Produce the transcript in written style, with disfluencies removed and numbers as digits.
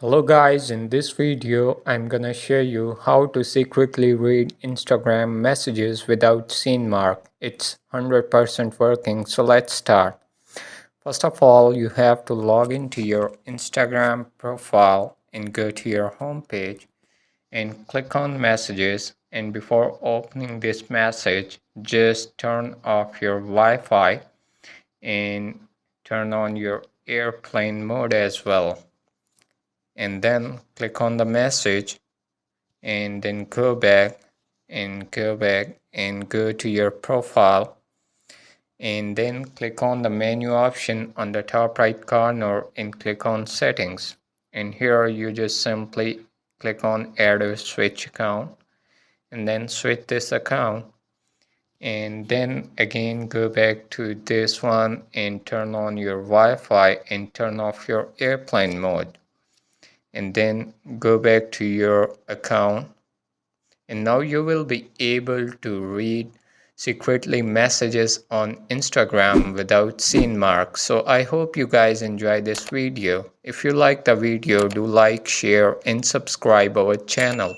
Hello guys, in this video I'm gonna show you how to secretly read Instagram messages without scene mark. It's 100% working, so let's start. First of all, you have to log into your Instagram profile and go to your home page and click on messages, and before opening this message just turn off your Wi-Fi and turn on your airplane mode as well, and then click on the message and then go to your profile and then click on the menu option on the top right corner and click on settings, and here you just simply click on add a switch account and then switch this account, and then again go back to this one and turn on your Wi-Fi and turn off your airplane mode, and then go back to your account, and now you will be able to read secretly messages on Instagram without scene marks. So I hope you guys enjoy this video. If you like the video, do like, share and subscribe our channel.